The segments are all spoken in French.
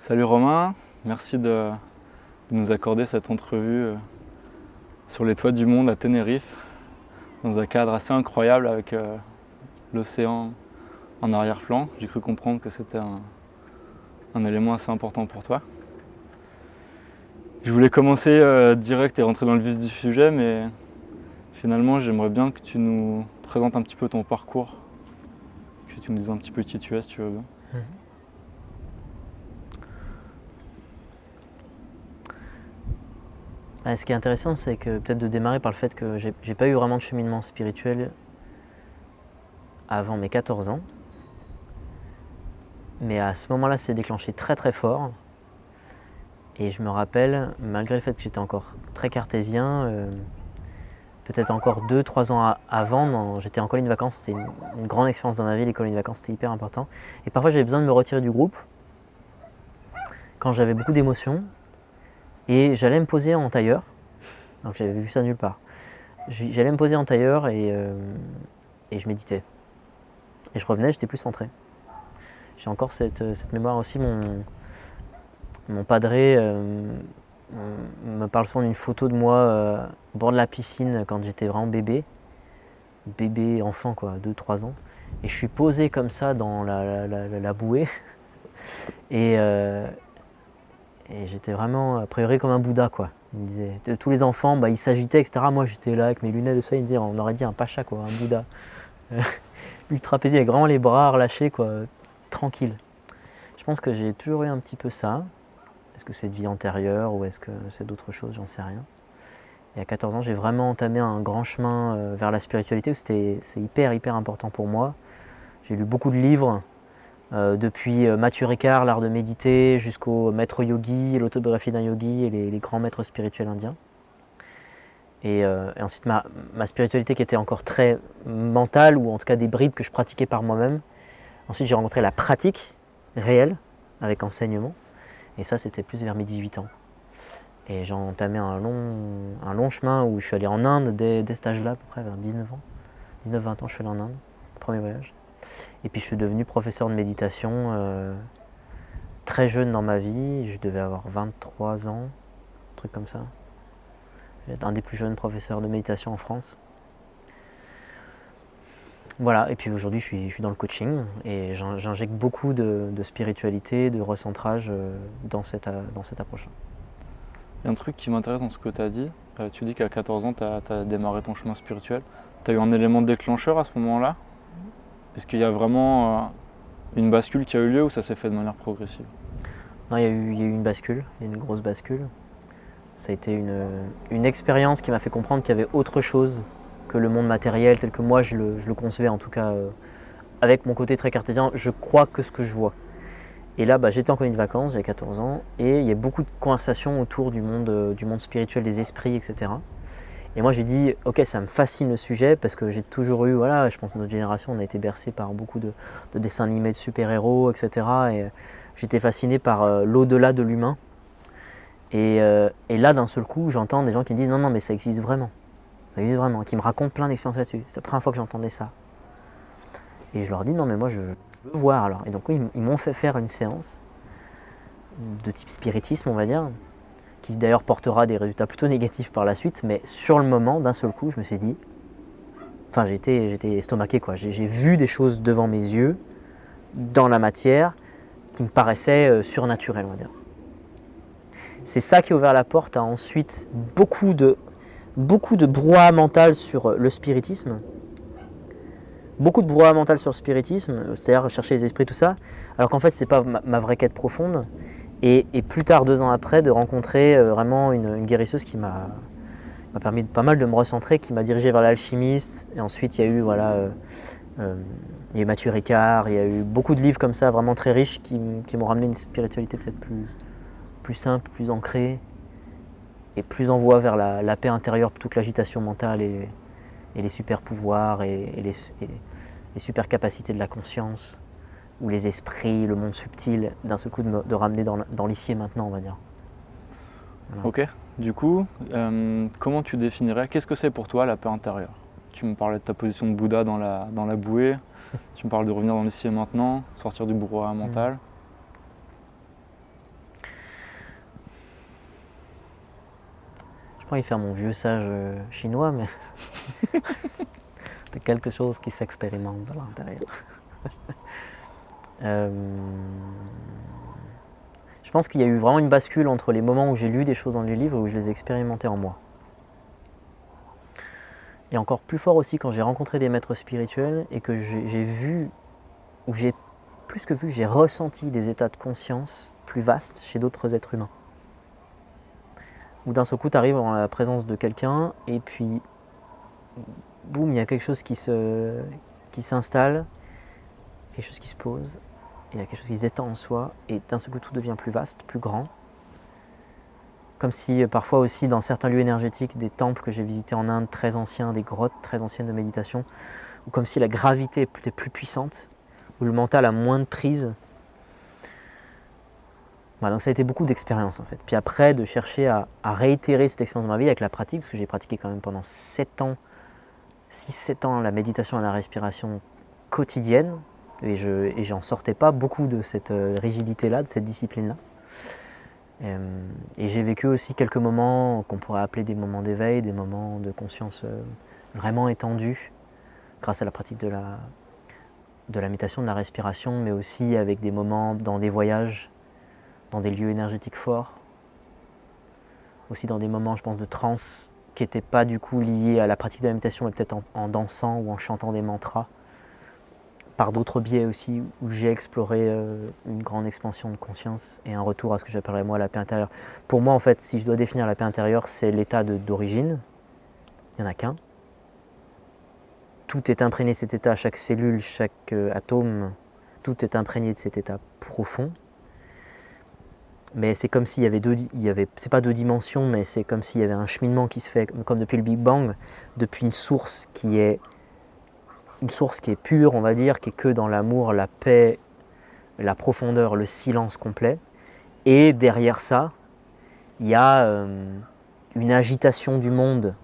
Salut Romain, merci de nous accorder cette entrevue sur les toits du monde à Tenerife, dans un cadre assez incroyable avec l'océan en arrière-plan. J'ai cru comprendre que c'était un élément assez important pour toi. Je voulais commencer direct et rentrer dans le vif du sujet, mais finalement j'aimerais bien que tu nous présentes un petit peu ton parcours, que tu nous dises un petit peu qui tu es si tu veux bien. Ce qui est intéressant, c'est que peut-être de démarrer par le fait que j'ai pas eu vraiment de cheminement spirituel avant mes 14 ans. Mais à ce moment-là, c'est déclenché très très fort. Et je me rappelle, malgré le fait que j'étais encore très cartésien, peut-être encore 2-3 ans avant, j'étais en colonie de vacances. C'était une grande expérience dans ma vie, les colonies de vacances, c'était hyper important. Et parfois, j'avais besoin de me retirer du groupe quand j'avais beaucoup d'émotions. Et j'allais me poser en tailleur. Donc j'avais vu ça nulle part. J'allais me poser en tailleur et je méditais. Et je revenais, j'étais plus centré. J'ai encore cette mémoire aussi. Mon padré me parle souvent d'une photo de moi au bord de la piscine quand j'étais vraiment bébé. Bébé, enfant quoi, 2-3 ans. Et je suis posé comme ça dans la bouée. Et j'étais vraiment, a priori, comme un Bouddha quoi. Il me disait, tous les enfants, ils s'agitaient, etc. Moi j'étais là avec mes lunettes de soleil, il me disait, on aurait dit un pacha quoi, un Bouddha. Ultra paisible, avec vraiment les bras relâchés quoi, tranquille. Je pense que j'ai toujours eu un petit peu ça. Est-ce que c'est de vie antérieure ou est-ce que c'est d'autres choses, j'en sais rien. Et à 14 ans, j'ai vraiment entamé un grand chemin vers la spiritualité. C'est hyper important pour moi. J'ai lu beaucoup de livres, depuis Mathieu Ricard, l'art de méditer, jusqu'au maître yogi, l'autobiographie d'un yogi et les grands maîtres spirituels indiens. Et ensuite, ma spiritualité qui était encore très mentale, ou en tout cas des bribes que je pratiquais par moi-même. Ensuite, j'ai rencontré la pratique réelle, avec enseignement. Et ça, c'était plus vers mes 18 ans. Et j'ai entamé un long chemin où je suis allé en Inde dès cet âge-là, à peu près vers 19 ans. 19-20 ans, je suis allé en Inde, premier voyage. Et puis je suis devenu professeur de méditation très jeune dans ma vie. Je devais avoir 23 ans, un truc comme ça. J'étais un des plus jeunes professeurs de méditation en France. Voilà, et puis aujourd'hui je suis dans le coaching et j'injecte beaucoup de spiritualité, de recentrage dans cette approche-là. Il y a un truc qui m'intéresse dans ce que tu as dit. Tu dis qu'à 14 ans, tu as démarré ton chemin spirituel. Tu as eu un élément déclencheur à ce moment-là? Est-ce qu'il y a vraiment une bascule qui a eu lieu ou ça s'est fait de manière progressive? Non, il y a eu une bascule, une grosse bascule. Ça a été une expérience qui m'a fait comprendre qu'il y avait autre chose que le monde matériel tel que moi je le concevais, en tout cas avec mon côté très cartésien, je crois que ce que je vois. Et là, j'étais en colonie de vacances, j'avais 14 ans, et il y a beaucoup de conversations autour du monde spirituel, des esprits, etc. Et moi j'ai dit, ok, ça me fascine le sujet, parce que j'ai toujours eu, voilà, je pense que notre génération, on a été bercé par beaucoup de dessins animés de super-héros, etc. Et j'étais fasciné par l'au-delà de l'humain. Et là, d'un seul coup, j'entends des gens qui me disent, non, mais ça existe vraiment, qui me racontent plein d'expériences là-dessus. C'est la première fois que j'entendais ça. Et je leur dis, non, mais moi, je veux voir alors. Et donc, ils m'ont fait faire une séance de type spiritisme, on va dire, qui d'ailleurs portera des résultats plutôt négatifs par la suite. Mais sur le moment, d'un seul coup, je me suis dit, enfin, j'étais estomaqué, quoi. J'ai vu des choses devant mes yeux, dans la matière, qui me paraissaient surnaturelles, on va dire. C'est ça qui a ouvert la porte à ensuite beaucoup de brouhaha mental sur le spiritisme. Beaucoup de brouhaha mental sur le spiritisme, c'est-à-dire chercher les esprits, tout ça, alors qu'en fait, c'est pas ma vraie quête profonde. Et plus tard, 2 ans après, de rencontrer vraiment une guérisseuse qui m'a permis pas mal de me recentrer, qui m'a dirigé vers l'alchimiste. Et ensuite, il y a eu, il y a eu Mathieu Ricard, il y a eu beaucoup de livres comme ça, vraiment très riches, qui m'ont ramené une spiritualité peut-être plus simple, plus ancrée, et plus en voie vers la paix intérieure, toute l'agitation mentale et les super pouvoirs et les super capacités de la conscience, ou les esprits, le monde subtil, d'un seul coup de ramener dans l'ici et maintenant, on va dire. Voilà. Ok, du coup, comment tu définirais, qu'est-ce que c'est pour toi la paix intérieure? Tu me parlais de ta position de Bouddha dans la bouée, tu me parles de revenir dans l'ici et maintenant, sortir du brouhaha mental. Je pourrais y faire mon vieux sage chinois, mais c'est quelque chose qui s'expérimente à l'intérieur. Je pense qu'il y a eu vraiment une bascule entre les moments où j'ai lu des choses dans les livres et où je les ai expérimentées en moi. Et encore plus fort aussi quand j'ai rencontré des maîtres spirituels et que j'ai vu, ou j'ai plus que vu, j'ai ressenti des états de conscience plus vastes chez d'autres êtres humains. Où d'un seul coup, tu arrives en la présence de quelqu'un et puis, boum, il y a quelque chose qui s'installe, quelque chose qui se pose, il y a quelque chose qui s'étend en soi et d'un seul coup, tout devient plus vaste, plus grand. Comme si parfois aussi dans certains lieux énergétiques, des temples que j'ai visités en Inde très anciens, des grottes très anciennes de méditation, ou comme si la gravité était plus puissante, où le mental a moins de prise. Voilà, donc ça a été beaucoup d'expérience en fait. Puis après, de chercher à réitérer cette expérience dans ma vie avec la pratique, parce que j'ai pratiqué quand même pendant 7 ans, 6-7 ans la méditation et la respiration quotidienne, et j'en sortais pas beaucoup de cette rigidité-là, de cette discipline-là. Et j'ai vécu aussi quelques moments qu'on pourrait appeler des moments d'éveil, des moments de conscience vraiment étendus, grâce à la pratique de la méditation, de la respiration, mais aussi avec des moments dans des voyages, dans des lieux énergétiques forts, aussi dans des moments, je pense, de transe, qui n'étaient pas du coup liés à la pratique de la méditation, mais peut-être en dansant ou en chantant des mantras, par d'autres biais aussi, où j'ai exploré une grande expansion de conscience et un retour à ce que j'appellerais moi la paix intérieure. Pour moi, en fait, si je dois définir la paix intérieure, c'est l'état d'origine. Il n'y en a qu'un. Tout est imprégné de cet état, chaque cellule, chaque atome, tout est imprégné de cet état profond. Mais c'est comme s'il y avait c'est pas 2 dimensions, mais c'est comme s'il y avait un cheminement qui se fait, comme depuis le Big Bang, depuis une source qui est pure, on va dire, qui est que dans l'amour, la paix, la profondeur, le silence complet. Et derrière ça, il y a une agitation du monde.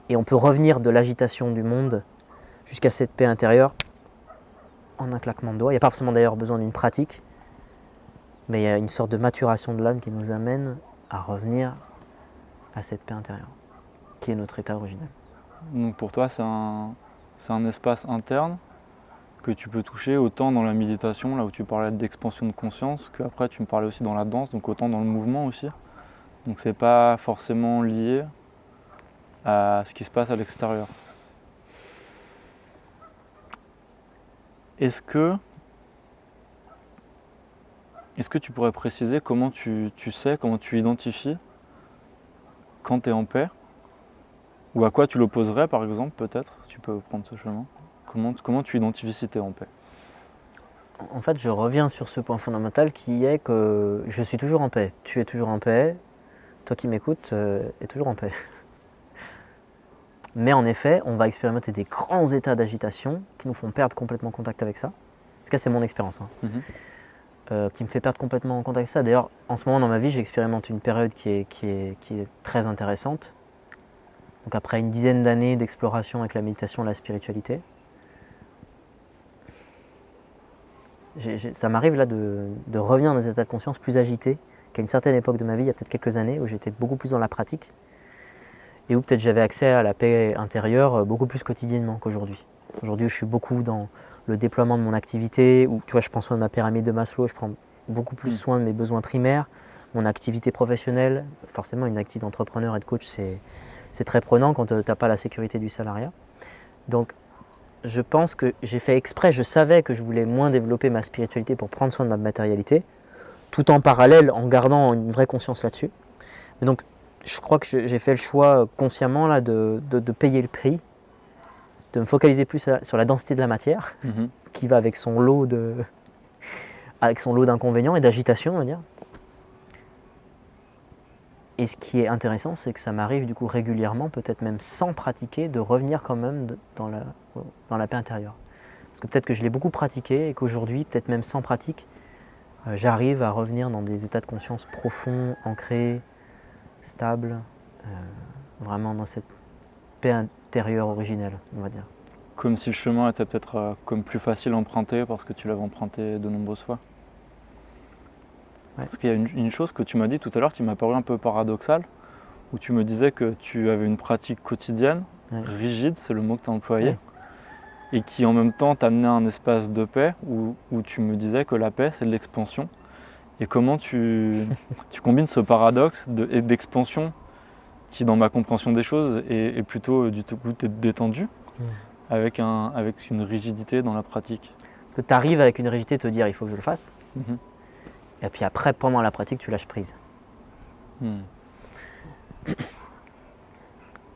Et on peut revenir de l'agitation du monde jusqu'à cette paix intérieure en un claquement de doigts. Il n'y a pas forcément d'ailleurs besoin d'une pratique, mais il y a une sorte de maturation de l'âme qui nous amène à revenir à cette paix intérieure, qui est notre état originel. Donc pour toi, c'est un espace interne que tu peux toucher autant dans la méditation, là où tu parlais d'expansion de conscience, qu'après tu me parlais aussi dans la danse, donc autant dans le mouvement aussi. Donc c'est pas forcément lié à ce qui se passe à l'extérieur. Est-ce que tu pourrais préciser comment tu sais, comment tu identifies quand tu es en paix? Ou à quoi tu l'opposerais par exemple, peut-être? Tu peux prendre ce chemin. Comment tu identifies si tu es en paix? En fait, je reviens sur ce point fondamental qui est que je suis toujours en paix. Tu es toujours en paix. Toi qui m'écoutes es toujours en paix. Mais en effet, on va expérimenter des grands états d'agitation qui nous font perdre complètement contact avec ça. En tout cas, c'est mon expérience. Qui me fait perdre complètement contact avec ça. D'ailleurs, en ce moment dans ma vie, j'expérimente une période qui est très intéressante. Donc après une dizaine d'années d'exploration avec la méditation et la spiritualité, ça m'arrive là de revenir dans des états de conscience plus agités qu'à une certaine époque de ma vie, il y a peut-être quelques années, où j'étais beaucoup plus dans la pratique et où peut-être j'avais accès à la paix intérieure beaucoup plus quotidiennement qu'aujourd'hui. Aujourd'hui, je suis beaucoup dans le déploiement de mon activité, où tu vois, je prends soin de ma pyramide de Maslow, je prends beaucoup plus soin de mes besoins primaires, mon activité professionnelle. Forcément, une activité d'entrepreneur et de coach, c'est très prenant quand tu n'as pas la sécurité du salariat. Donc, je pense que j'ai fait exprès, je savais que je voulais moins développer ma spiritualité pour prendre soin de ma matérialité, tout en parallèle, en gardant une vraie conscience là-dessus. Mais donc, je crois que j'ai fait le choix consciemment là, de payer le prix, de me focaliser plus sur la densité de la matière, qui va avec son lot d'inconvénients et d'agitation, on va dire. Et ce qui est intéressant, c'est que ça m'arrive du coup régulièrement, peut-être même sans pratiquer, de revenir quand même dans la paix intérieure. Parce que peut-être que je l'ai beaucoup pratiqué et qu'aujourd'hui, peut-être même sans pratique, j'arrive à revenir dans des états de conscience profonds, ancrés, stables, vraiment dans cette paix intérieure originelle, on va dire. Comme si le chemin était peut-être comme plus facile à emprunter parce que tu l'avais emprunté de nombreuses fois. Ouais. Parce qu'il y a une chose que tu m'as dit tout à l'heure qui m'a paru un peu paradoxale, où tu me disais que tu avais une pratique quotidienne, Ouais. rigide, c'est le mot que tu as employé, Ouais. et qui en même temps t'amenait à un espace de paix où tu me disais que la paix, c'est de l'expansion. Et comment tu combines ce paradoxe d'expansion qui, dans ma compréhension des choses, est plutôt du coup détendu, avec une rigidité dans la pratique. Parce que tu arrives avec une rigidité te dire il faut que je le fasse, Mhm. et puis après, pendant la pratique, tu lâches prise. Hmm.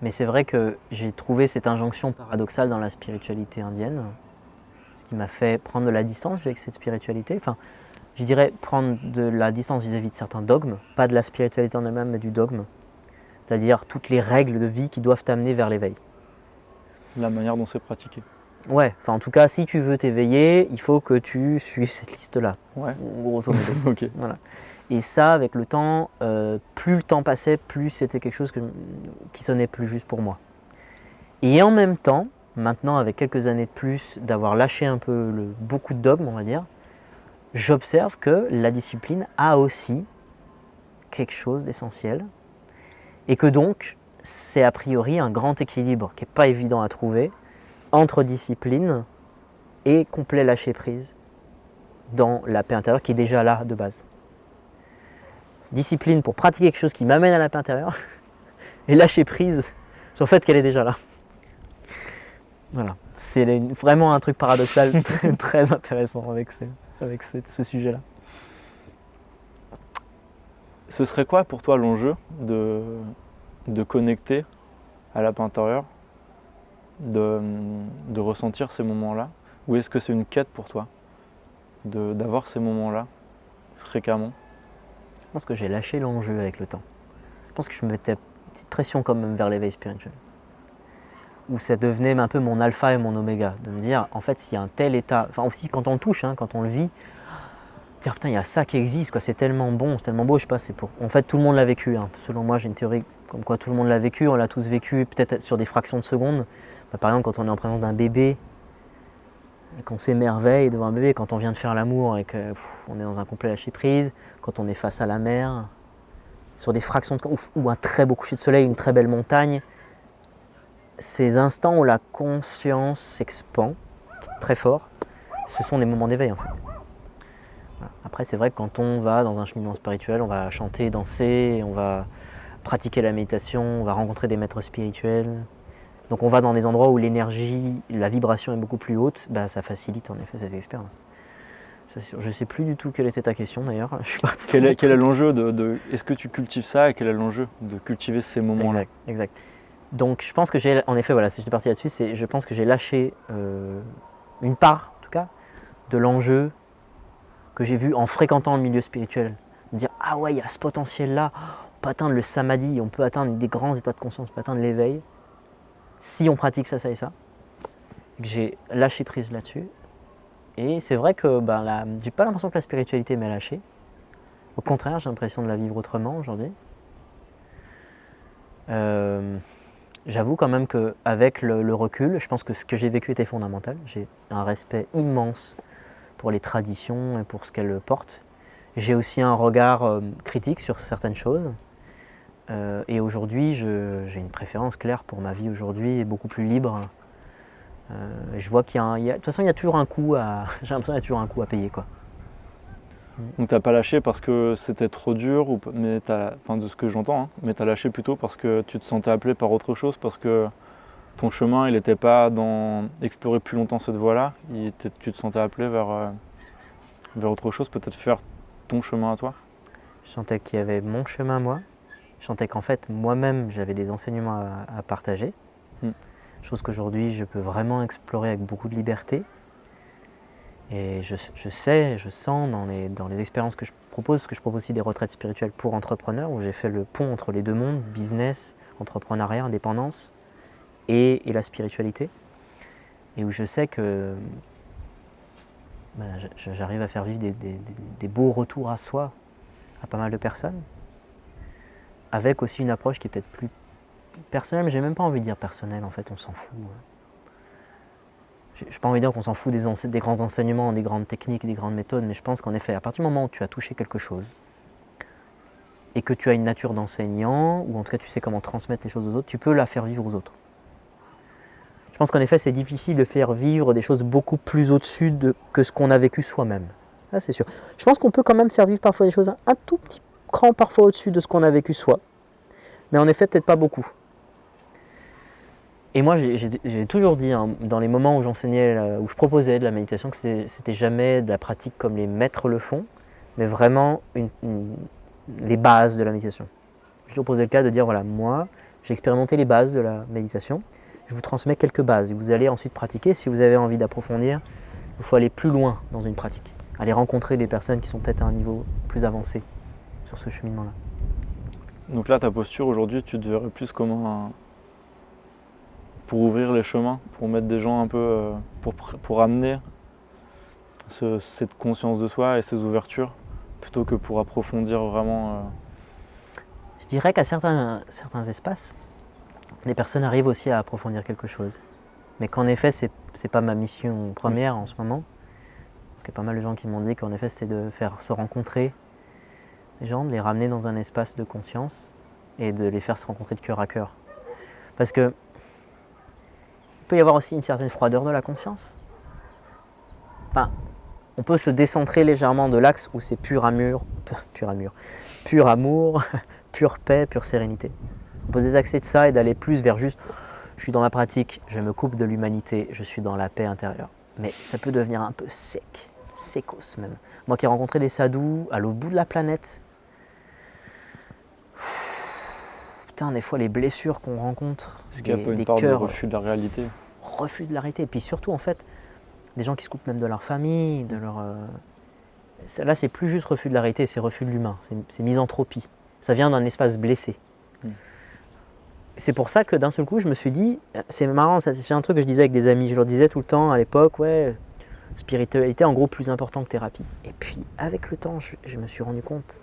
Mais c'est vrai que j'ai trouvé cette injonction paradoxale dans la spiritualité indienne, ce qui m'a fait prendre de la distance avec cette spiritualité. Enfin, je dirais prendre de la distance vis-à-vis de certains dogmes, pas de la spiritualité en elle-même, mais du dogme. C'est-à-dire toutes les règles de vie qui doivent t'amener vers l'éveil. La manière dont c'est pratiqué. Ouais, enfin en tout cas, si tu veux t'éveiller, il faut que tu suives cette liste-là, Ouais. grosso modo. Ok. Voilà. Et ça, avec le temps, plus le temps passait, plus c'était quelque chose qui sonnait plus juste pour moi. Et en même temps, maintenant, avec quelques années de plus, d'avoir lâché un peu beaucoup de dogmes, on va dire, j'observe que la discipline a aussi quelque chose d'essentiel. Et que donc, c'est a priori un grand équilibre qui n'est pas évident à trouver entre discipline et complet lâcher-prise dans la paix intérieure qui est déjà là de base. Discipline pour pratiquer quelque chose qui m'amène à la paix intérieure et lâcher-prise sur le fait qu'elle est déjà là. Voilà, c'est vraiment un truc paradoxal très intéressant avec ce sujet-là. Ce serait quoi pour toi l'enjeu de connecter à la paix intérieure, de ressentir ces moments-là? Ou est-ce que c'est une quête pour toi d'avoir ces moments-là fréquemment? Je pense que j'ai lâché l'enjeu avec le temps. Je pense que je me mettais une petite pression quand même vers l'éveil spirituel. Où ça devenait un peu mon alpha et mon oméga. De me dire, en fait, s'il y a un tel état, enfin aussi quand on le touche, quand on le vit, dire putain, il y a ça qui existe, quoi, c'est tellement bon, c'est tellement beau, je sais pas, c'est pour. En fait, tout le monde l'a vécu. Selon moi, j'ai une théorie comme quoi tout le monde l'a vécu, on l'a tous vécu, peut-être sur des fractions de secondes. Par exemple, quand on est en présence d'un bébé, et qu'on s'émerveille devant un bébé, quand on vient de faire l'amour et qu'on est dans un complet lâcher-prise, quand on est face à la mer, sur des fractions de ou un très beau coucher de soleil, une très belle montagne, ces instants où la conscience s'expand très fort, ce sont des moments d'éveil en fait. Voilà. Après, c'est vrai que quand on va dans un cheminement spirituel, on va chanter, danser, on va pratiquer la méditation, on va rencontrer des maîtres spirituels. Donc on va dans des endroits où l'énergie, la vibration est beaucoup plus haute, ça facilite en effet cette expérience. Je ne sais plus du tout quelle était ta question d'ailleurs, je suis parti. Quel est l'enjeu est-ce que tu cultives ça et quel est l'enjeu de cultiver ces moments-là? Exact. Donc je pense que j'ai, en effet, voilà, si j'étais parti là-dessus, je pense que j'ai lâché une part, en tout cas, de l'enjeu que j'ai vu en fréquentant le milieu spirituel. Me dire, ah ouais, il y a ce potentiel-là, on peut atteindre le samadhi, on peut atteindre des grands états de conscience, on peut atteindre l'éveil, si on pratique ça, ça et ça. J'ai lâché prise là-dessus. Et c'est vrai que j'ai pas l'impression que la spiritualité m'a lâché. Au contraire, j'ai l'impression de la vivre autrement aujourd'hui. J'avoue quand même qu'avec le recul, je pense que ce que j'ai vécu était fondamental. J'ai un respect immense pour les traditions et pour ce qu'elles portent. J'ai aussi un regard critique sur certaines choses. Et aujourd'hui, j'ai une préférence claire pour ma vie aujourd'hui et beaucoup plus libre. Je vois de toute façon, il y a toujours un coût à. J'ai l'impression qu'il y a toujours un coût à payer, quoi. Donc t'as pas lâché parce que c'était trop dur, de ce que j'entends, mais t'as lâché plutôt parce que tu te sentais appelé par autre chose, parce que ton chemin il n'était pas dans explorer plus longtemps cette voie-là, tu te sentais appelé vers autre chose, peut-être faire ton chemin à toi. Je sentais qu'il y avait mon chemin à moi. Je sentais qu'en fait, moi-même, j'avais des enseignements à partager. Chose qu'aujourd'hui, je peux vraiment explorer avec beaucoup de liberté. Et je sens dans les expériences que je propose, parce que je propose aussi des retraites spirituelles pour entrepreneurs, où j'ai fait le pont entre les deux mondes, business, entrepreneuriat, indépendance, et la spiritualité. Et où je sais que j'arrive à faire vivre des beaux retours à soi à pas mal de personnes, avec aussi une approche qui est peut-être plus personnelle, mais j'ai même pas envie de dire personnelle, en fait, on s'en fout. Je n'ai pas envie de dire qu'on s'en fout des grands enseignements, des grandes techniques, des grandes méthodes, mais je pense qu'en effet, à partir du moment où tu as touché quelque chose, et que tu as une nature d'enseignant, ou en tout cas tu sais comment transmettre les choses aux autres, tu peux la faire vivre aux autres. Je pense qu'en effet, c'est difficile de faire vivre des choses beaucoup plus au-dessus que ce qu'on a vécu soi-même. Ça, c'est sûr. Je pense qu'on peut quand même faire vivre parfois des choses un tout petit cran parfois au-dessus de ce qu'on a vécu soi. Mais en effet, peut-être pas beaucoup. Et moi, j'ai toujours dit, hein, dans les moments où j'enseignais, où je proposais de la méditation, que c'était jamais de la pratique comme les maîtres le font, mais vraiment les bases de la méditation. J'ai toujours posé le cas de dire, voilà, moi, j'ai expérimenté les bases de la méditation, je vous transmets quelques bases, et vous allez ensuite pratiquer. Si vous avez envie d'approfondir, il faut aller plus loin dans une pratique, aller rencontrer des personnes qui sont peut-être à un niveau plus avancé sur ce cheminement-là. Donc là, ta posture aujourd'hui, tu te verrais plus comment pour ouvrir les chemins, pour mettre des gens un peu, pour amener cette conscience de soi et ces ouvertures, plutôt que pour approfondir vraiment. Je dirais qu'à certains espaces, les personnes arrivent aussi à approfondir quelque chose. Mais qu'en effet, c'est pas ma mission première en ce moment. Parce qu'il y a pas mal de gens qui m'ont dit qu'en effet, c'était de faire se rencontrer les gens, de les ramener dans un espace de conscience et de les faire se rencontrer de cœur à cœur. Parce que il peut y avoir aussi une certaine froideur de la conscience. Enfin, on peut se décentrer légèrement de l'axe où c'est pur amour, pure paix, pure sérénité. On peut se désaxer de ça et d'aller plus vers juste, je suis dans ma pratique, je me coupe de l'humanité, je suis dans la paix intérieure. Mais ça peut devenir un peu sec, sécos même. Moi qui ai rencontré des sadhus à l'autre bout de la planète, putain, des fois les blessures qu'on rencontre, Est-ce qu'il n'y a pas une part de refus de la réalité? Refus de la réalité. Et puis surtout, en fait, des gens qui se coupent même de leur famille, de leur... Là, c'est plus juste refus de la réalité, c'est refus de l'humain, c'est misanthropie. Ça vient d'un espace blessé. C'est pour ça que d'un seul coup, je me suis dit, c'est marrant, c'est un truc que je disais avec des amis, je leur disais tout le temps à l'époque, ouais, spiritualité en gros plus important que thérapie. Et puis, avec le temps, je me suis rendu compte,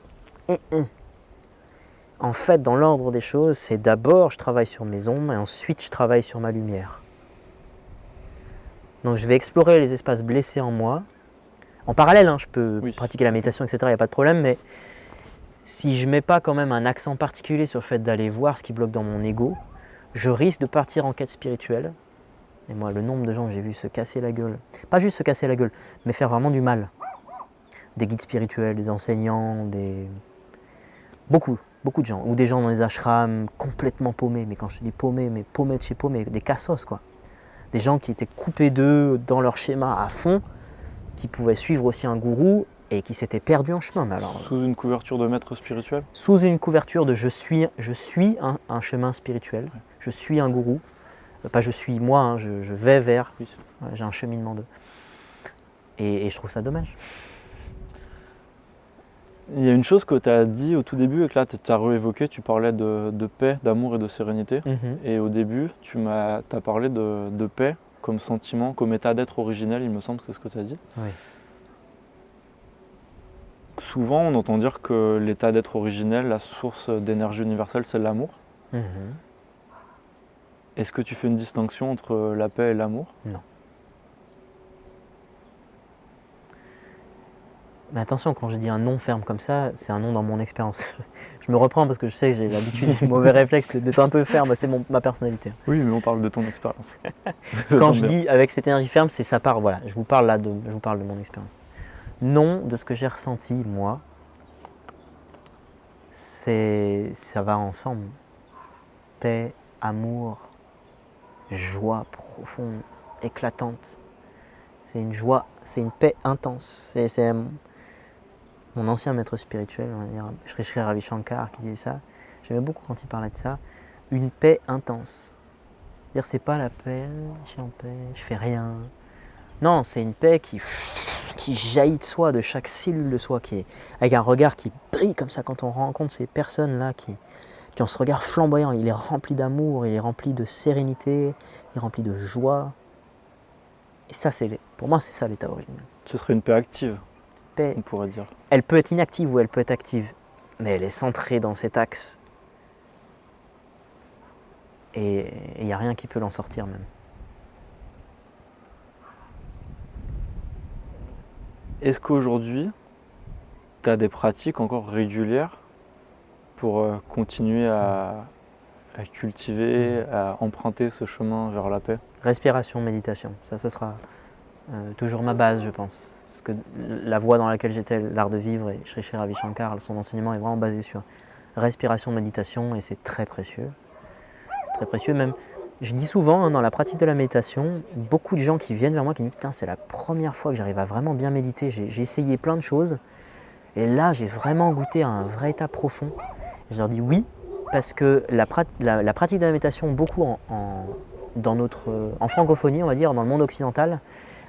en fait, dans l'ordre des choses, c'est d'abord je travaille sur mes ombres et ensuite je travaille sur ma lumière. Donc je vais explorer les espaces blessés en moi. En parallèle, hein, je peux pratiquer la méditation, etc., il n'y a pas de problème, mais si je ne mets pas quand même un accent particulier sur le fait d'aller voir ce qui bloque dans mon ego, je risque de partir en quête spirituelle. Et moi, le nombre de gens que j'ai vu se casser la gueule, pas juste se casser la gueule, mais faire vraiment du mal. Des guides spirituels, des enseignants, beaucoup de gens, ou des gens dans les ashrams complètement paumés, mais quand je dis paumés, mais paumés de chez paumés, des cassos quoi. Des gens qui étaient coupés d'eux dans leur schéma à fond, qui pouvaient suivre aussi un gourou et qui s'étaient perdus en chemin. Mais alors, sous une couverture de maître spirituel? Sous une couverture de je suis un chemin spirituel, je suis un gourou, pas je suis moi, hein, je vais vers, j'ai un cheminement d'eux. Et je trouve ça dommage. Il y a une chose que tu as dit au tout début et que là tu as réévoqué, tu parlais de paix, d'amour et de sérénité. Et au début, tu as parlé de paix comme sentiment, comme état d'être originel, il me semble que c'est ce que tu as dit. Oui. Souvent, on entend dire que l'état d'être originel, la source d'énergie universelle, c'est l'amour. Est-ce que tu fais une distinction entre la paix et l'amour? Non. Mais attention, quand je dis un non ferme comme ça, c'est un non dans mon expérience. Je me reprends parce que je sais que j'ai l'habitude, le mauvais réflexe d'être un peu ferme, c'est ma personnalité. Oui, mais on parle de ton expérience. Quand je dis avec cette énergie ferme, c'est ça part, voilà, je vous parle de mon expérience. Non, de ce que j'ai ressenti, moi, ça va ensemble. Paix, amour, joie profonde, éclatante. C'est une joie, c'est une paix intense. C'est mon ancien maître spirituel, on va dire, Sri Ravi Shankar, qui disait ça. J'aimais beaucoup quand il parlait de ça. Une paix intense. C'est-à-dire, c'est pas la paix, je suis en paix, je fais rien. Non, c'est une paix qui jaillit de soi, de chaque cellule de soi, avec un regard qui brille comme ça quand on rencontre ces personnes-là qui ont ce regard flamboyant. Il est rempli d'amour, il est rempli de sérénité, il est rempli de joie. Et ça, pour moi, c'est ça l'état originel. Ce serait une paix active, paix, on pourrait dire. Elle peut être inactive ou elle peut être active, mais elle est centrée dans cet axe. Et il n'y a rien qui peut l'en sortir même. Est-ce qu'aujourd'hui, tu as des pratiques encore régulières pour continuer à cultiver, à emprunter ce chemin vers la paix? Respiration, méditation, ça ce sera toujours ma base, je pense. Parce que la voie dans laquelle j'étais, l'art de vivre, et Sri Sri Ravi Shankar, son enseignement est vraiment basé sur respiration, méditation, et c'est très précieux. C'est très précieux, même, je dis souvent, dans la pratique de la méditation, beaucoup de gens qui viennent vers moi qui me disent « Putain, c'est la première fois que j'arrive à vraiment bien méditer, j'ai essayé plein de choses, et là j'ai vraiment goûté à un vrai état profond. » Je leur dis oui, parce que la pratique de la méditation, beaucoup en francophonie, on va dire, dans le monde occidental,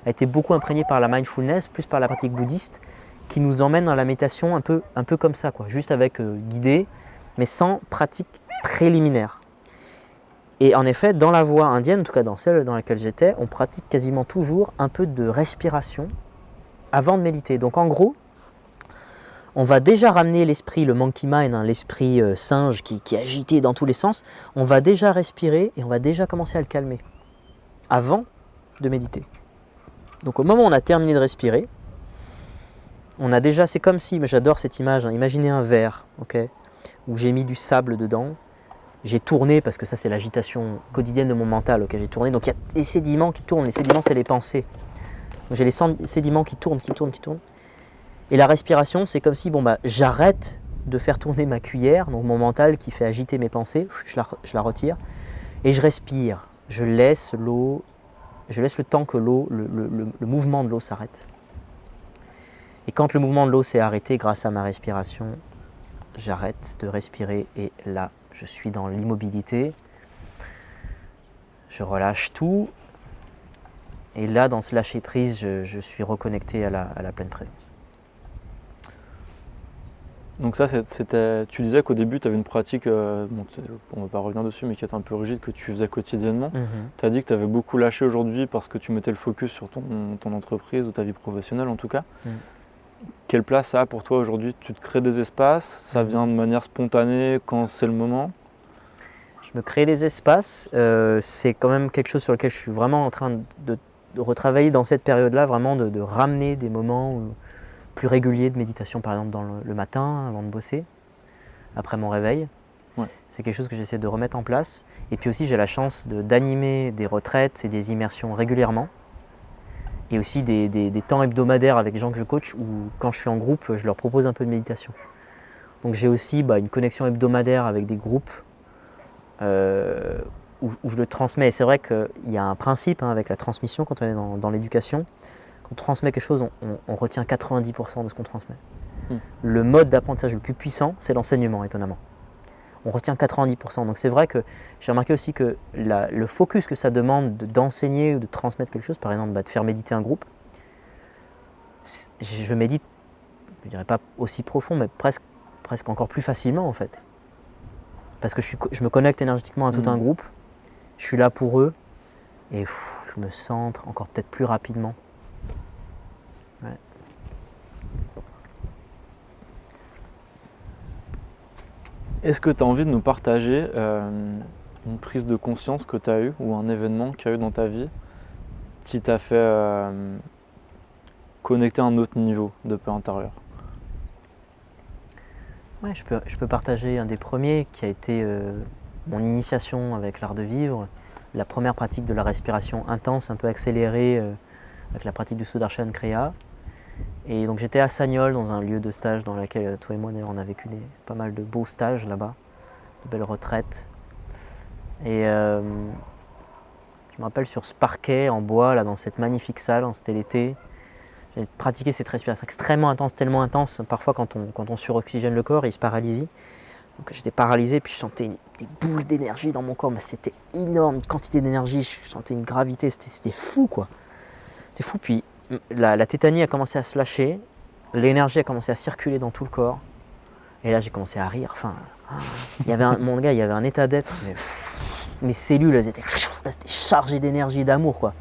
a été beaucoup imprégnée par la mindfulness, plus par la pratique bouddhiste, qui nous emmène dans la méditation un peu comme ça, quoi, juste avec guidée, mais sans pratique préliminaire. Et en effet, dans la voie indienne, en tout cas dans celle dans laquelle j'étais, on pratique quasiment toujours un peu de respiration avant de méditer. Donc en gros, on va déjà ramener l'esprit, le monkey mind, l'esprit singe qui est agité dans tous les sens. On va déjà respirer et on va déjà commencer à le calmer avant de méditer. Donc au moment où on a terminé de respirer, on a déjà, c'est comme si, mais j'adore cette image, imaginez un verre, okay, où j'ai mis du sable dedans, j'ai tourné, parce que ça c'est l'agitation quotidienne de mon mental, okay, j'ai tourné, donc il y a les sédiments qui tournent, les sédiments c'est les pensées. Donc j'ai les sédiments qui tournent. Et la respiration, c'est comme si j'arrête de faire tourner ma cuillère, donc mon mental qui fait agiter mes pensées, je la retire, et je respire. Je laisse le temps que le mouvement de l'eau s'arrête. Et quand le mouvement de l'eau s'est arrêté grâce à ma respiration, j'arrête de respirer et là, je suis dans l'immobilité. Je relâche tout. Et là, dans ce lâcher-prise, je suis reconnecté à la pleine présence. Donc ça, tu disais qu'au début, tu avais une pratique, on ne va pas revenir dessus, mais qui était un peu rigide, que tu faisais quotidiennement. Tu as dit que tu avais beaucoup lâché aujourd'hui parce que tu mettais le focus sur ton entreprise ou ta vie professionnelle en tout cas. Quelle place ça a pour toi aujourd'hui? Tu te crées des espaces, ça vient de manière spontanée quand c'est le moment? Je me crée des espaces, c'est quand même quelque chose sur lequel je suis vraiment en train de retravailler dans cette période-là, vraiment de ramener des moments plus réguliers de méditation, par exemple le matin avant de bosser, après mon réveil. Ouais. C'est quelque chose que j'essaie de remettre en place. Et puis aussi j'ai la chance d'animer des retraites et des immersions régulièrement. Et aussi des temps hebdomadaires avec les gens que je coach où quand je suis en groupe, je leur propose un peu de méditation. Donc j'ai aussi une connexion hebdomadaire avec des groupes où je le transmets. Et c'est vrai qu'il y a un principe avec la transmission quand on est dans l'éducation. Quand on transmet quelque chose, on retient 90% de ce qu'on transmet. Le mode d'apprentissage le plus puissant, c'est l'enseignement, étonnamment. On retient 90%. Donc c'est vrai que j'ai remarqué aussi que le focus que ça demande d'enseigner ou de transmettre quelque chose, par exemple de faire méditer un groupe, je médite, je ne dirais pas aussi profond, mais presque encore plus facilement en fait. Parce que je me connecte énergétiquement à tout un groupe, je suis là pour eux et je me centre encore peut-être plus rapidement. Ouais. Est-ce que tu as envie de nous partager une prise de conscience que tu as eue ou un événement qu'il y a eu dans ta vie qui t'a fait connecter à un autre niveau de paix intérieure? Ouais, je peux partager un des premiers qui a été mon initiation avec l'art de vivre, la première pratique de la respiration intense, un peu accélérée avec la pratique du Sudarshan Kriya. Et donc j'étais à Sagnol dans un lieu de stage dans lequel toi et moi d'ailleurs on a vécu pas mal de beaux stages là-bas, de belles retraites. Et je me rappelle sur ce parquet en bois, là, dans cette magnifique salle, c'était l'été, j'ai pratiqué cette respiration extrêmement intense, tellement intense, parfois quand on suroxygène le corps, il se paralyse. Donc j'étais paralysé, puis je sentais des boules d'énergie dans mon corps, mais c'était énorme, une quantité d'énergie, je sentais une gravité, c'était fou quoi. C'était fou, puis la tétanie a commencé à se lâcher, l'énergie a commencé à circuler dans tout le corps, et là j'ai commencé à rire, il y avait il y avait un état d'être, mes cellules elles étaient chargées d'énergie et d'amour quoi.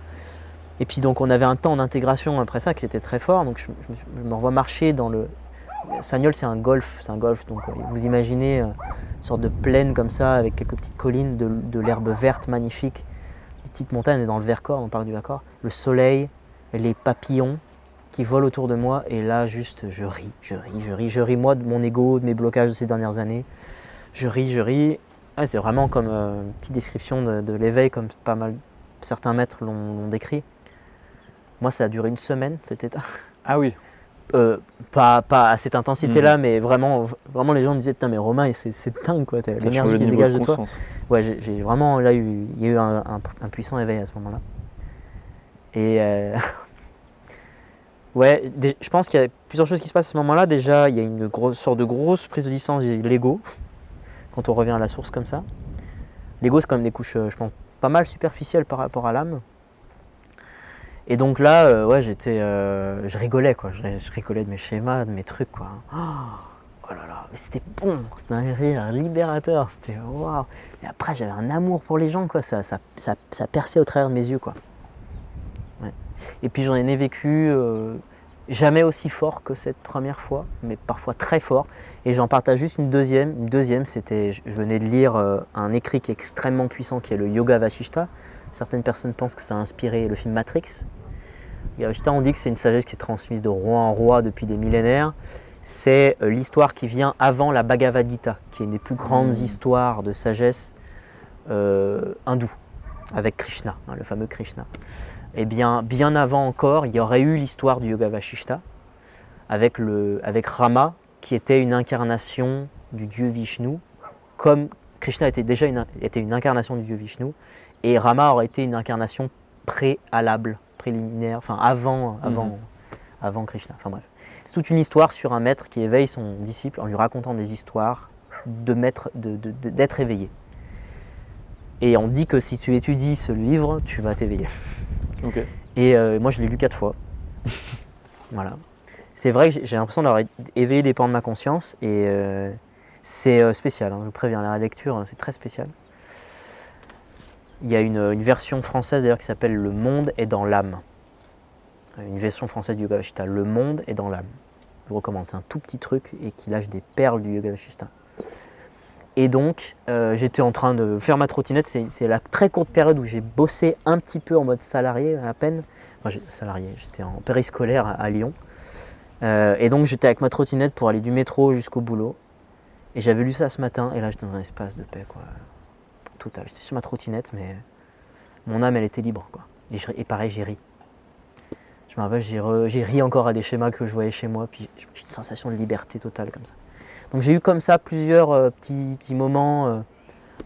Et puis donc on avait un temps d'intégration après ça qui était très fort, donc je me revois marcher dans le... Sagnol c'est un golfe, donc vous imaginez une sorte de plaine comme ça avec quelques petites collines, de l'herbe verte magnifique, une petite montagne et dans le Vercors, on parle du Vercors, le soleil, les papillons qui volent autour de moi et là juste je ris moi de mon ego, de mes blocages de ces dernières années. Je ris. Ouais, c'est vraiment comme une petite description de l'éveil comme pas mal certains maîtres l'ont décrit. Moi ça a duré une semaine cet état. Ah oui. Pas à cette intensité-là, mais vraiment les gens me disaient putain mais Romain c'est dingue quoi, l'énergie qui se dégage de toi. Ouais, j'ai vraiment là il y a eu un puissant éveil à ce moment-là. Et ouais, je pense qu'il y a plusieurs choses qui se passent à ce moment-là. Déjà, il y a une sorte de grosse prise de distance de l'ego quand on revient à la source comme ça. L'ego c'est quand même des couches, je pense, pas mal superficielles par rapport à l'âme. Et donc là, ouais, je rigolais quoi, je rigolais de mes schémas, de mes trucs quoi. Oh là là, mais c'était bon, c'était un rire libérateur, c'était waouh. Et après j'avais un amour pour les gens quoi, ça perçait au travers de mes yeux quoi. Ouais. Et puis j'en ai vécu jamais aussi fort que cette première fois, mais parfois très fort. Et j'en partage juste une deuxième. Une deuxième, c'était, je venais de lire un écrit qui est extrêmement puissant, qui est le Yoga Vasishta. Certaines personnes pensent que ça a inspiré le film Matrix. Yoga Vasishta, on dit que c'est une sagesse qui est transmise de roi en roi depuis des millénaires. C'est l'histoire qui vient avant la Bhagavad Gita, qui est une des plus grandes histoires de sagesse hindoue, avec Krishna, le fameux Krishna. Eh bien avant encore, il y aurait eu l'histoire du Yoga Vasishta avec Rama, qui était une incarnation du dieu Vishnu, comme Krishna était déjà une incarnation du dieu Vishnu, et Rama aurait été une incarnation préliminaire, enfin avant Krishna. Enfin bref, c'est toute une histoire sur un maître qui éveille son disciple en lui racontant des histoires d'être éveillé. Et on dit que si tu étudies ce livre, tu vas t'éveiller. Okay. Et moi je l'ai lu 4 fois. Voilà. C'est vrai que j'ai l'impression d'avoir éveillé des pans de ma conscience et c'est spécial, hein, je vous préviens, la lecture c'est très spécial. Il y a une version française d'ailleurs qui s'appelle Le monde est dans l'âme. Une version française du Yoga Vasishta, Le monde est dans l'âme. Je vous recommande, c'est un tout petit truc et qui lâche des perles du Yoga Vasishta. Et donc, j'étais en train de faire ma trottinette. C'est la très courte période où j'ai bossé un petit peu en mode salarié, à peine. Enfin, j'étais en périscolaire à Lyon. Et donc, j'étais avec ma trottinette pour aller du métro jusqu'au boulot. Et j'avais lu ça ce matin. Et là, j'étais dans un espace de paix, quoi. Total. J'étais sur ma trottinette, mais mon âme, elle était libre, quoi. Et pareil, j'ai ri. Je me rappelle, j'ai ri encore à des schémas que je voyais chez moi. Puis j'ai une sensation de liberté totale, comme ça. Donc j'ai eu comme ça plusieurs petits moments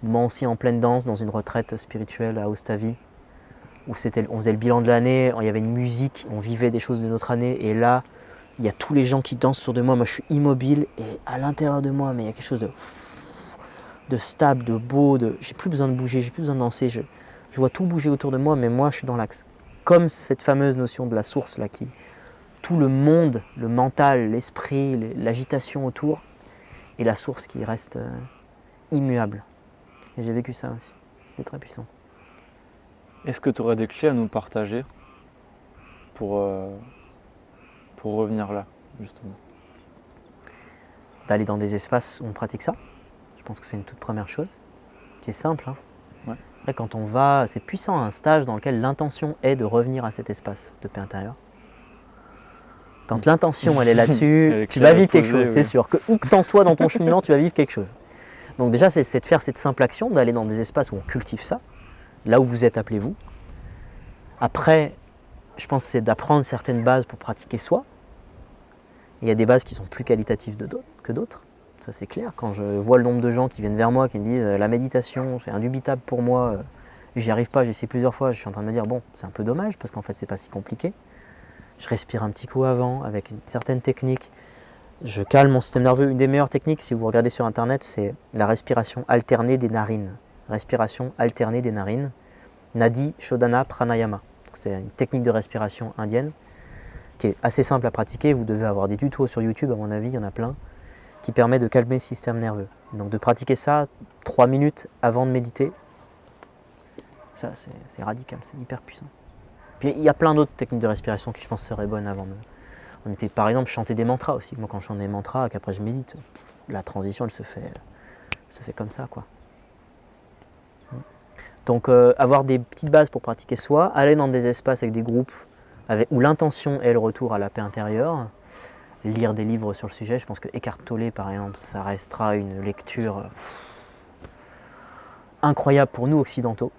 aussi en pleine danse dans une retraite spirituelle à Ostavi, où on faisait le bilan de l'année, il y avait une musique, on vivait des choses de notre année, et là, il y a tous les gens qui dansent autour de moi, moi je suis immobile, et à l'intérieur de moi, mais il y a quelque chose de stable, de beau, j'ai plus besoin de bouger, j'ai plus besoin de danser, je vois tout bouger autour de moi, mais moi je suis dans l'axe. Comme cette fameuse notion de la source, là, tout le monde, le mental, l'esprit, l'agitation autour, et la source qui reste immuable. Et j'ai vécu ça aussi. C'est très puissant. Est-ce que tu aurais des clés à nous partager pour revenir là, justement? D'aller dans des espaces où on pratique ça. Je pense que c'est une toute première chose, qui est simple. Hein. Ouais. Après, quand on va, c'est puissant, un stage dans lequel l'intention est de revenir à cet espace de paix intérieure. Quand l'intention elle est là-dessus, tu vas vivre quelque chose, c'est sûr. Où que tu en sois dans ton cheminement, tu vas vivre quelque chose. Donc déjà, c'est de faire cette simple action, d'aller dans des espaces où on cultive ça, là où vous êtes, appelez-vous. Après, je pense que c'est d'apprendre certaines bases pour pratiquer soi. Il y a des bases qui sont plus qualitatives que d'autres, ça c'est clair. Quand je vois le nombre de gens qui viennent vers moi, qui me disent la méditation, c'est indubitable pour moi, j'y arrive pas, j'ai essayé plusieurs fois, je suis en train de me dire bon, c'est un peu dommage parce qu'en fait c'est pas si compliqué. Je respire un petit coup avant avec une certaine technique. Je calme mon système nerveux. Une des meilleures techniques, si vous regardez sur internet, c'est la respiration alternée des narines. Respiration alternée des narines. Nadi Shodhana Pranayama. C'est une technique de respiration indienne qui est assez simple à pratiquer. Vous devez avoir des tutos sur YouTube, à mon avis, il y en a plein, qui permet de calmer le système nerveux. Donc de pratiquer ça 3 minutes avant de méditer, ça c'est radical, c'est hyper puissant. Puis il y a plein d'autres techniques de respiration qui je pense seraient bonnes avant. On était par exemple chanter des mantras aussi. Moi quand je chante des mantras, qu'après je médite, la transition elle se fait comme ça quoi. Donc avoir des petites bases pour pratiquer soi, aller dans des espaces avec des groupes où l'intention est le retour à la paix intérieure. Lire des livres sur le sujet, je pense que Eckhart Tolle, par exemple, ça restera une lecture incroyable pour nous occidentaux.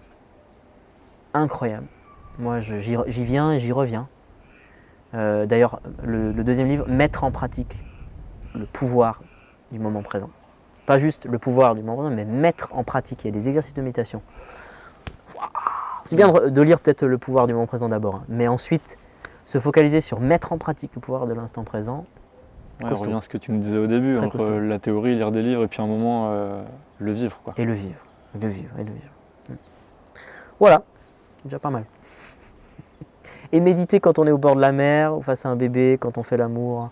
Incroyable. Moi, j'y viens et j'y reviens. D'ailleurs, le deuxième livre, Mettre en pratique le pouvoir du moment présent. Pas juste le pouvoir du moment présent, mais mettre en pratique. Il y a des exercices de méditation. C'est bien de lire peut-être le pouvoir du moment présent d'abord, hein, mais ensuite se focaliser sur mettre en pratique le pouvoir de l'instant présent. Ouais, on revient à ce que tu nous disais au début, Très entre costaud. la théorie, lire des livres, et puis un moment, le vivre, quoi. Et le vivre, le vivre, et le vivre. Voilà, déjà pas mal. Et méditer quand on est au bord de la mer, ou face à un bébé, quand on fait l'amour,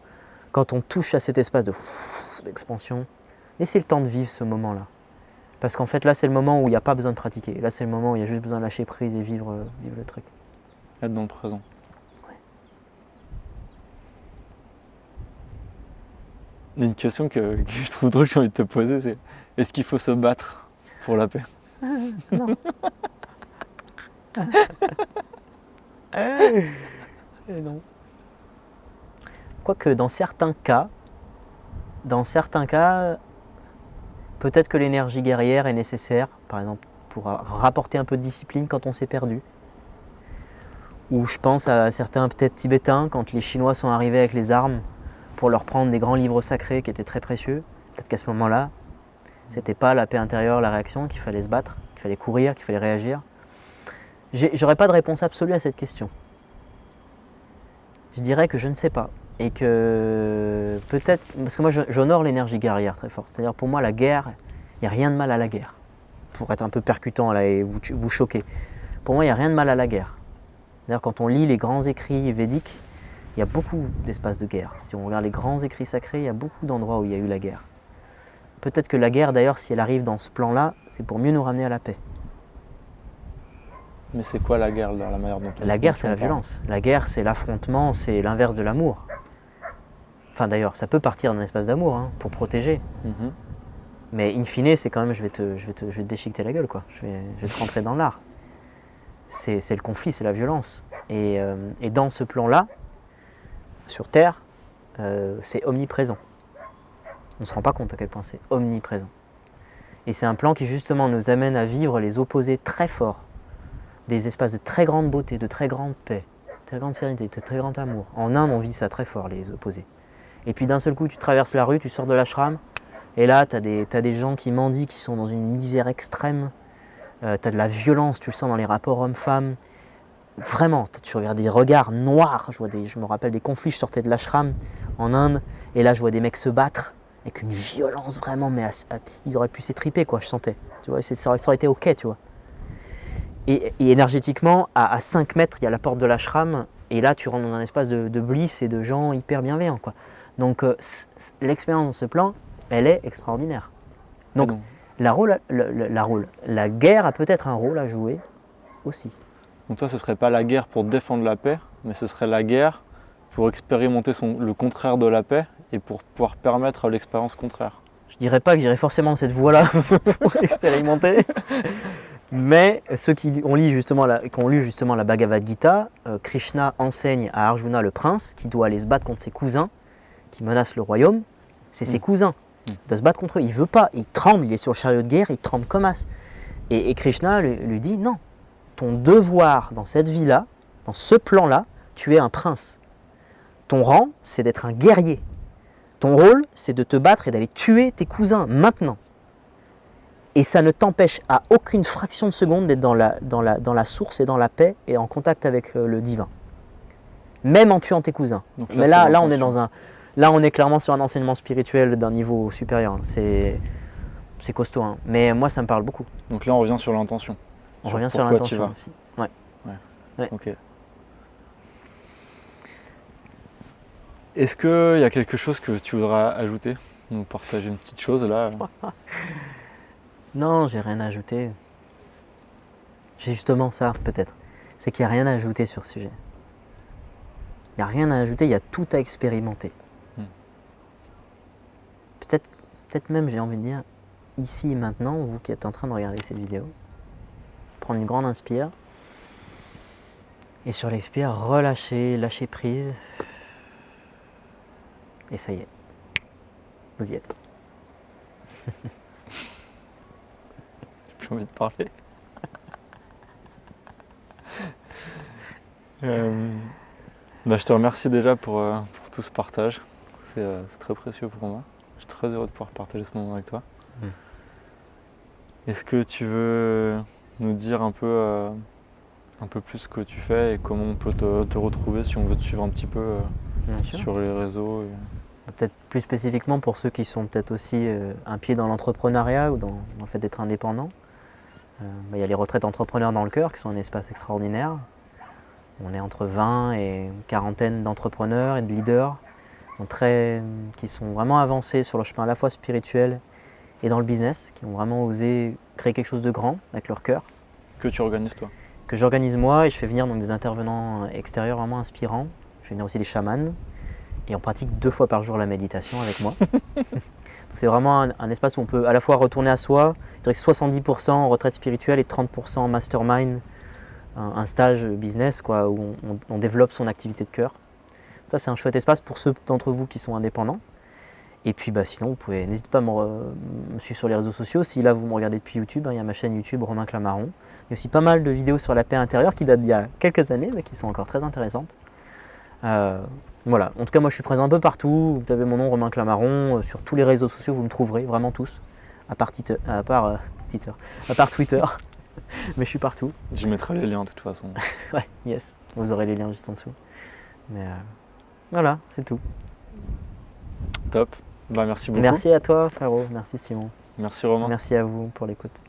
quand on touche à cet espace d'expansion. Laissez le temps de vivre ce moment-là. Parce qu'en fait, là, c'est le moment où il n'y a pas besoin de pratiquer. Là, c'est le moment où il y a juste besoin de lâcher prise et vivre le truc. Être dans le présent. Ouais. Il y a une question que je trouve drôle, que j'ai envie de te poser, c'est est-ce qu'il faut se battre pour la paix? Non. Et non. Quoique dans certains cas, peut-être que l'énergie guerrière est nécessaire, par exemple pour rapporter un peu de discipline quand on s'est perdu. Ou je pense à certains peut-être tibétains, quand les Chinois sont arrivés avec les armes pour leur prendre des grands livres sacrés qui étaient très précieux. Peut-être qu'à ce moment-là, c'était pas la paix intérieure, la réaction, qu'il fallait se battre, qu'il fallait courir, qu'il fallait réagir. J'aurais pas de réponse absolue à cette question. Je dirais que je ne sais pas. Et que peut-être, parce que moi j'honore l'énergie guerrière très fort. C'est-à-dire pour moi la guerre, il n'y a rien de mal à la guerre. Pour être un peu percutant là et vous choquer. Pour moi il n'y a rien de mal à la guerre. D'ailleurs quand on lit les grands écrits védiques, il y a beaucoup d'espaces de guerre. Si on regarde les grands écrits sacrés, il y a beaucoup d'endroits où il y a eu la guerre. Peut-être que la guerre d'ailleurs, si elle arrive dans ce plan-là, c'est pour mieux nous ramener à la paix. Mais c'est quoi la guerre, dans la manière dont La guerre, c'est la violence. La guerre, c'est l'affrontement, c'est l'inverse de l'amour. Enfin d'ailleurs, ça peut partir d'un espace d'amour, hein, pour protéger. Mhm. Mais in fine, c'est quand même, je vais te déchiqueter la gueule, quoi. Je vais te rentrer dans l'art. C'est le conflit, c'est la violence. Et dans ce plan-là, sur Terre, c'est omniprésent. On ne se rend pas compte à quel point c'est omniprésent. Et c'est un plan qui justement nous amène à vivre les opposés très forts, des espaces de très grande beauté, de très grande paix, de très grande sérénité, de très grand amour. En Inde, on vit ça très fort, les opposés. Et puis d'un seul coup, tu traverses la rue, tu sors de l'ashram, et là, tu as des gens qui mendient, qui sont dans une misère extrême. Tu as de la violence, tu le sens dans les rapports hommes-femmes. Vraiment, tu regardes des regards noirs. Je me rappelle des conflits, je sortais de l'ashram en Inde, et là, je vois des mecs se battre avec une violence vraiment, mais ils auraient pu s'étriper, quoi, je sentais. Tu vois, ça aurait été ok, tu vois. Et énergétiquement, à 5 mètres, il y a la porte de l'ashram, et là, tu rentres dans un espace de bliss et de gens hyper bienveillants, quoi. Donc, l'expérience dans ce plan, elle est extraordinaire. Donc, la guerre a peut-être un rôle à jouer aussi. Donc toi, ce serait pas la guerre pour défendre la paix, mais ce serait la guerre pour expérimenter le contraire de la paix et pour pouvoir permettre l'expérience contraire. Je dirais pas que j'irai forcément cette voie-là pour expérimenter, mais ceux qui ont lu justement la Bhagavad Gita, Krishna enseigne à Arjuna le prince qui doit aller se battre contre ses cousins qui menacent le royaume. C'est ses cousins. Il doit se battre contre eux. Il veut pas. Il tremble. Il est sur le chariot de guerre. Il tremble comme as. Et Krishna lui dit non. Ton devoir dans cette vie-là, dans ce plan-là, tu es un prince. Ton rang, c'est d'être un guerrier. Ton rôle, c'est de te battre et d'aller tuer tes cousins maintenant. Et ça ne t'empêche à aucune fraction de seconde d'être dans la source et dans la paix et en contact avec le divin. Même en tuant tes cousins. Donc Mais là, on est là, on est clairement sur un enseignement spirituel d'un niveau supérieur. Hein. C'est costaud. Hein. Mais moi, ça me parle beaucoup. Donc là, on revient sur l'intention. On revient sur l'intention aussi. Ouais. Ok. Est-ce qu'il y a quelque chose que tu voudras ajouter, nous partager une petite chose là? Non, j'ai rien à ajouter. J'ai justement ça, peut-être. C'est qu'il n'y a rien à ajouter sur ce sujet. Il n'y a rien à ajouter, il y a tout à expérimenter. Peut-être même, j'ai envie de dire, ici et maintenant, vous qui êtes en train de regarder cette vidéo, prendre une grande inspire Et sur l'expire, relâchez, lâchez prise. Et ça y est, vous y êtes. J'ai plus envie de parler. Je te remercie déjà pour tout ce partage. C'est très précieux pour moi. Je suis très heureux de pouvoir partager ce moment avec toi. Est-ce que tu veux nous dire un peu plus ce que tu fais et comment on peut te retrouver si on veut te suivre un petit peu Bien sûr. sur les réseaux Peut-être plus spécifiquement pour ceux qui sont peut-être aussi un pied dans l'entrepreneuriat ou dans le fait d'être indépendant. Il y a les retraites entrepreneurs dans le cœur qui sont un espace extraordinaire. On est entre 20 et une quarantaine d'entrepreneurs et de leaders qui sont vraiment avancés sur le chemin à la fois spirituel et dans le business, qui ont vraiment osé créer quelque chose de grand avec leur cœur. Que tu organises toi? Que j'organise moi et je fais venir donc des intervenants extérieurs vraiment inspirants. Je fais venir aussi des chamans et on pratique 2 fois par jour la méditation avec moi. C'est vraiment un espace où on peut à la fois retourner à soi, je dirais que 70% en retraite spirituelle et 30% en mastermind, un stage business quoi, où on développe son activité de cœur. Ça c'est un chouette espace pour ceux d'entre vous qui sont indépendants. Et puis sinon, n'hésitez pas à me suivre sur les réseaux sociaux. Si là vous me regardez depuis YouTube, il y a ma chaîne YouTube Romain Clamaron. Il y a aussi pas mal de vidéos sur la paix intérieure qui datent d'il y a quelques années, mais qui sont encore très intéressantes. Voilà, en tout cas moi je suis présent un peu partout. Vous avez mon nom Romain Clamaron, sur tous les réseaux sociaux vous me trouverez, vraiment tous, à part Twitter. Mais je suis partout. Je mettrai les liens de toute façon. Ouais, yes, vous aurez les liens juste en dessous. Mais voilà, c'est tout. Top. Merci beaucoup. Merci à toi frérot, merci Simon. Merci Romain. Merci à vous pour l'écoute.